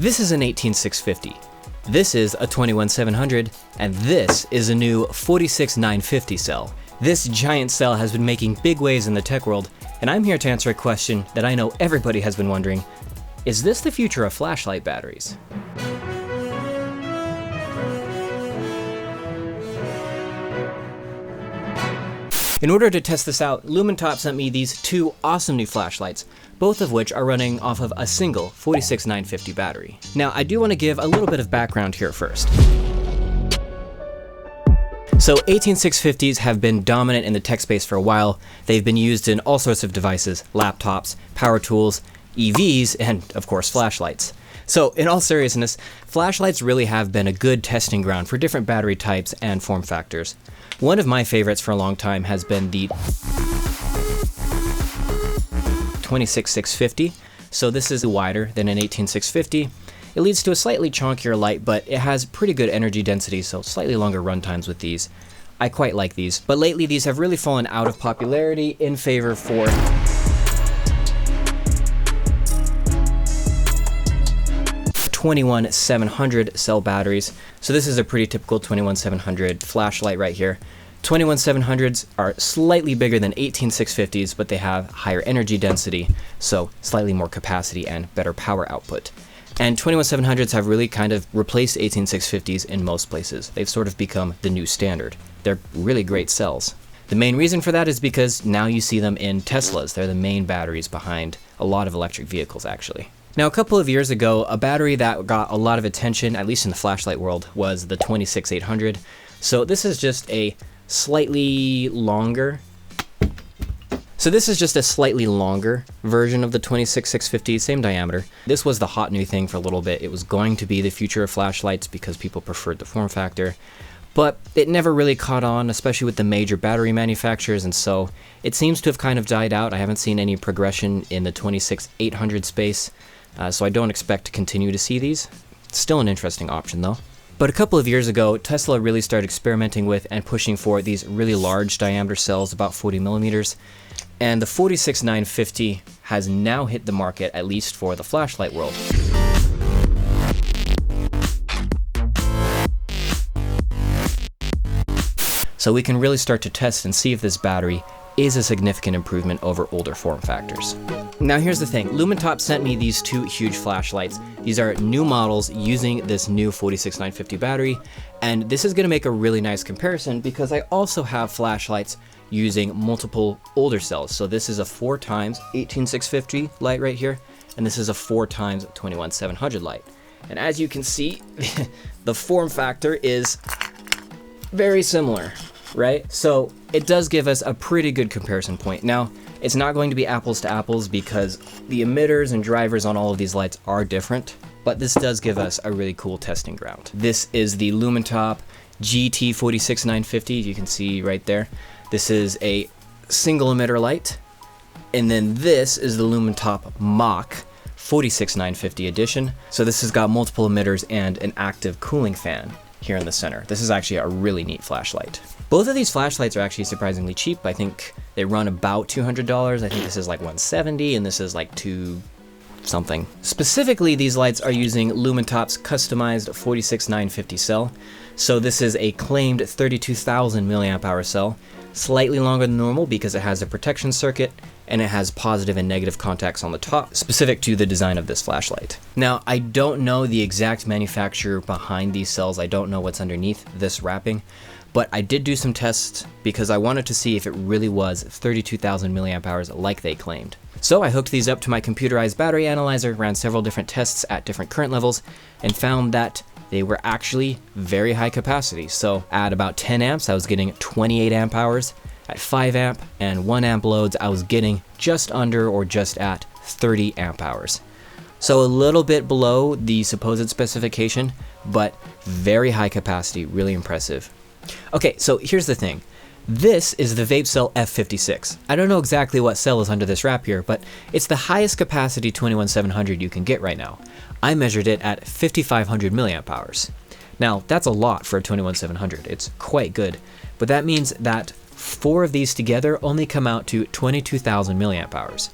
This is an 18650. This is a 21700, and this is a new 46950 cell. This giant cell has been making big waves in the tech world, and I'm here to answer a question that I know everybody has been wondering. Is this the future of flashlight batteries? In order to test this out, Lumintop sent me these two awesome new flashlights, both of which are running off of a single 46950 battery. Now, I do want to give a little bit of background here first. So 18650s have been dominant in the tech space for a while. They've been used in all sorts of devices, laptops, power tools, EVs, and of course flashlights. So in all seriousness, flashlights really have been a good testing ground for different battery types and form factors. One of my favorites for a long time has been the 26650. So this is wider than an 18650. It leads to a slightly chunkier light, but it has pretty good energy density, so slightly longer run times with these. I quite like these, but lately these have really fallen out of popularity in favor for 21700 cell batteries. So this is a pretty typical 21700 flashlight right here. 21700s are slightly bigger than 18650s, but they have higher energy density, so slightly more capacity and better power output. And 21700s have really kind of replaced 18650s in most places. They've sort of become the new standard. They're really great cells. The main reason for that is because now you see them in Teslas. They're the main batteries behind a lot of electric vehicles, actually. Now, a couple of years ago, a battery that got a lot of attention, at least in the flashlight world, was the 26800. So this is just a slightly longer version of the 26650, same diameter. This was the hot new thing for a little bit. It was going to be the future of flashlights because people preferred the form factor, but it never really caught on, especially with the major battery manufacturers, and so it seems to have kind of died out. I haven't seen any progression in the 26800 space, so I don't expect to continue to see these. Still an interesting option though. But a couple of years ago, Tesla really started experimenting with and pushing for these really large diameter cells, about 40 millimeters. And the 46950 has now hit the market, at least for the flashlight world. So we can really start to test and see if this battery is a significant improvement over older form factors. Now here's the thing, Lumintop sent me these two huge flashlights. These are new models using this new 46950 battery, and this is gonna make a really nice comparison because I also have flashlights using multiple older cells. So this is a 4x 18650 light right here, and this is a 4x 21700 light. And as you can see, the form factor is very similar, right? So it does give us a pretty good comparison point. Now, it's not going to be apples to apples because the emitters and drivers on all of these lights are different, but this does give us a really cool testing ground. This is the Lumintop GT 46950, you can see right there. This is a single emitter light, and then this is the Lumintop Mach 46950 edition. So this has got multiple emitters and an active cooling fan here in the center. This is actually a really neat flashlight. Both of these flashlights are actually surprisingly cheap. I think they run about $200. I think this is like $170 and this is like $2 something. Specifically, these lights are using Lumintop's customized 46950 cell. So this is a claimed 32,000 milliamp hour cell, slightly longer than normal because it has a protection circuit and it has positive and negative contacts on the top, specific to the design of this flashlight. Now, I don't know the exact manufacturer behind these cells. I don't know what's underneath this wrapping, but I did do some tests because I wanted to see if it really was 32,000 milliamp hours like they claimed. So I hooked these up to my computerized battery analyzer, ran several different tests at different current levels, and found that they were actually very high capacity. So at about 10 amps, I was getting 28 amp hours. At 5 amp and 1 amp loads, I was getting just under or just at 30 amp hours. So a little bit below the supposed specification, but very high capacity, really impressive. Okay, so here's the thing. This is the VapeCell F56. I don't know exactly what cell is under this wrap here, but it's the highest capacity 21700 you can get right now. I measured it at 5500 milliamp hours. Now, that's a lot for a 21700. It's quite good, but that means that 4 of these together only come out to 22,000 milliamp hours.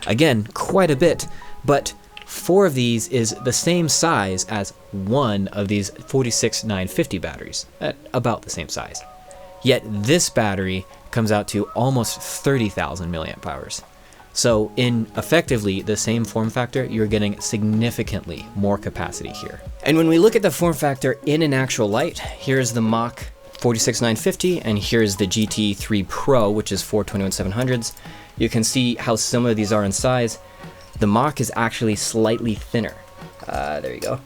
Again, quite a bit, but 4 of these is the same size as one of these 46950 batteries, at about the same size. Yet this battery comes out to almost 30,000 milliamp hours. So in effectively the same form factor, you're getting significantly more capacity here. And when we look at the form factor in an actual light, here's the Mach 46950 and here's the GT3 Pro, which is 421-700s. You can see how similar these are in size. The Mach is actually slightly thinner. There you go.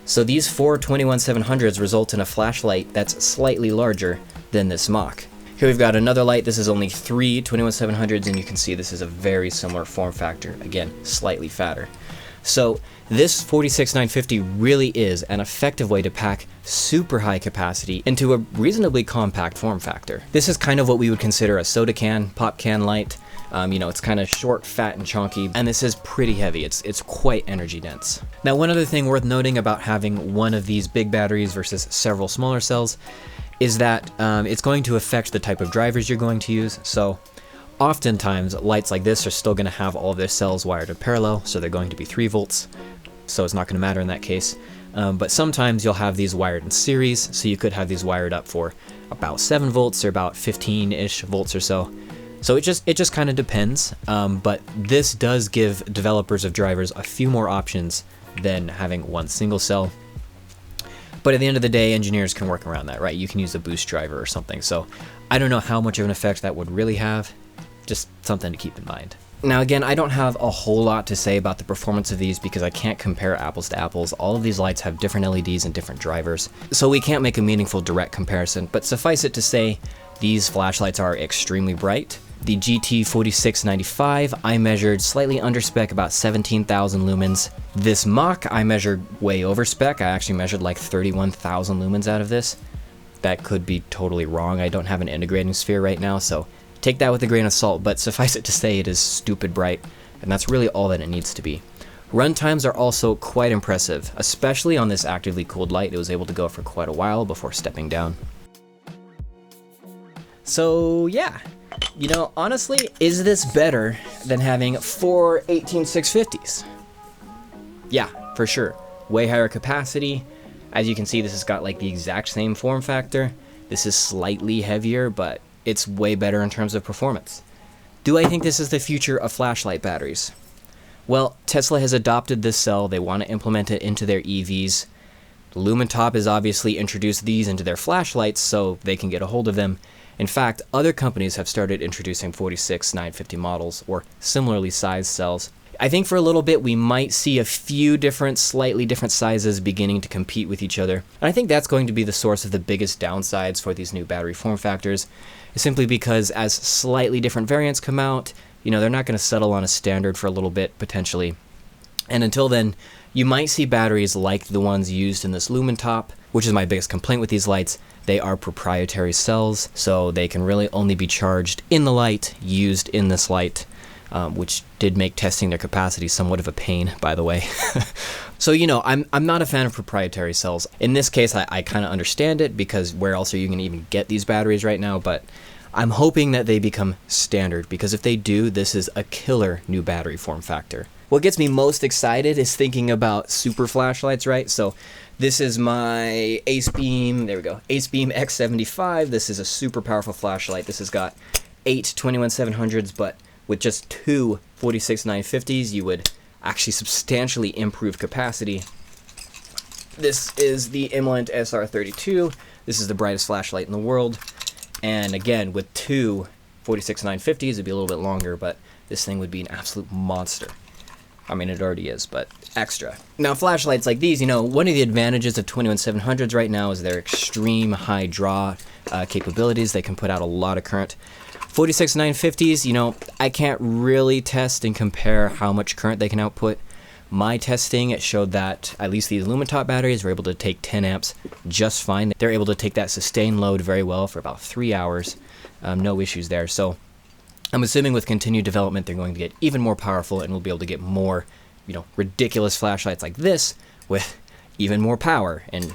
So these 421-700s result in a flashlight that's slightly larger than this Mach. Here we've got another light. This is only 3 21-700s, and you can see this is a very similar form factor. Again, slightly fatter. So this 46950 really is an effective way to pack super high capacity into a reasonably compact form factor. This is kind of what we would consider a soda can, pop can light. You know, it's kind of short, fat, and chunky, and this is pretty heavy. It's quite energy dense. Now, one other thing worth noting about having one of these big batteries versus several smaller cells is that it's going to affect the type of drivers you're going to use. So oftentimes lights like this are still going to have all of their cells wired in parallel, so they're going to be 3 volts, so it's not going to matter in that case. But sometimes you'll have these wired in series, so you could have these wired up for about 7 volts or about 15-ish volts or so. So it just kind of depends, but this does give developers of drivers a few more options than having one single cell. But at the end of the day, engineers can work around that, right? You can use a boost driver or something. So I don't know how much of an effect that would really have, just something to keep in mind. Now again, I don't have a whole lot to say about the performance of these because I can't compare apples to apples. All of these lights have different LEDs and different drivers, so we can't make a meaningful direct comparison, but suffice it to say, these flashlights are extremely bright. The GT4695, I measured slightly under spec, about 17,000 lumens. This Mach, I measured way over spec. I actually measured like 31,000 lumens out of this. That could be totally wrong. I don't have an integrating sphere right now, so take that with a grain of salt, but suffice it to say it is stupid bright, and that's really all that it needs to be. Run times are also quite impressive, especially on this actively cooled light. It was able to go for quite a while before stepping down. So yeah, you know, honestly, is this better than having 4 18650s? Yeah, for sure. Way higher capacity. As you can see, this has got like the exact same form factor. This is slightly heavier, but it's way better in terms of performance. Do I think this is the future of flashlight batteries? Well, Tesla has adopted this cell. They want to implement it into their EVs. Lumintop has obviously introduced these into their flashlights so they can get a hold of them. In fact, other companies have started introducing 46950 models or similarly sized cells. I think for a little bit we might see a few slightly different sizes beginning to compete with each other. And I think that's going to be the source of the biggest downsides for these new battery form factors, simply because as slightly different variants come out, you know, they're not going to settle on a standard for a little bit potentially. And until then, you might see batteries like the ones used in this Lumintop, which is my biggest complaint with these lights. They are proprietary cells, so they can really only be charged in the light, used in this light, which did make testing their capacity somewhat of a pain, by the way. So, you know, I'm not a fan of proprietary cells. In this case, I kind of understand it, because where else are you going to even get these batteries right now? But I'm hoping that they become standard, because if they do, this is a killer new battery form factor. What gets me most excited is thinking about super flashlights, right? So this is my Ace Beam, there we go, Ace Beam X75. This is a super powerful flashlight. This has got 8 21-700s, but with just 2 46-950s, you would actually substantially improve capacity. This is the Immelent SR32. This is the brightest flashlight in the world. And again, with 2 46-950s, it'd be a little bit longer, but this thing would be an absolute monster. I mean, it already is, but extra. Now, flashlights like these, you know, one of the advantages of 21-700s right now is their extreme high draw capabilities. They can put out a lot of current. 46-950s, you know, I can't really test and compare how much current they can output. My testing, it showed that at least these Lumintop batteries were able to take 10 amps just fine. They're able to take that sustained load very well for about 3 hours. No issues there. So I'm assuming with continued development, they're going to get even more powerful, and we'll be able to get more, you know, ridiculous flashlights like this with even more power. And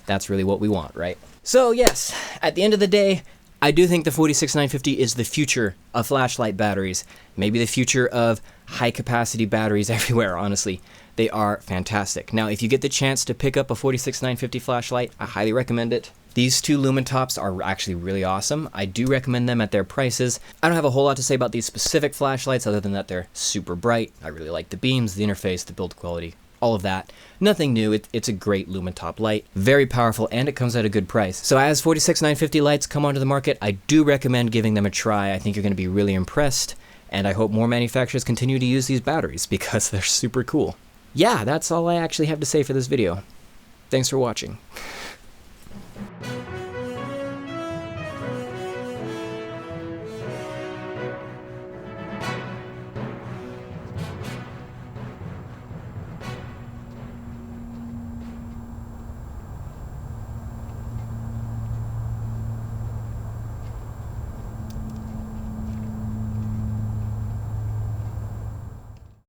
that's really what we want, right? So yes, at the end of the day, I do think the 46950 is the future of flashlight batteries, maybe the future of high-capacity batteries everywhere, honestly. They are fantastic. Now, if you get the chance to pick up a 46950 flashlight, I highly recommend it. These two Lumentops are actually really awesome. I do recommend them at their prices. I don't have a whole lot to say about these specific flashlights other than that they're super bright. I really like the beams, the interface, the build quality, all of that. Nothing new, it's a great Lumentop light, very powerful, and it comes at a good price. So as 46950 lights come onto the market, I do recommend giving them a try. I think you're going to be really impressed, and I hope more manufacturers continue to use these batteries because they're super cool. Yeah, that's all I actually have to say for this video. Thanks for watching.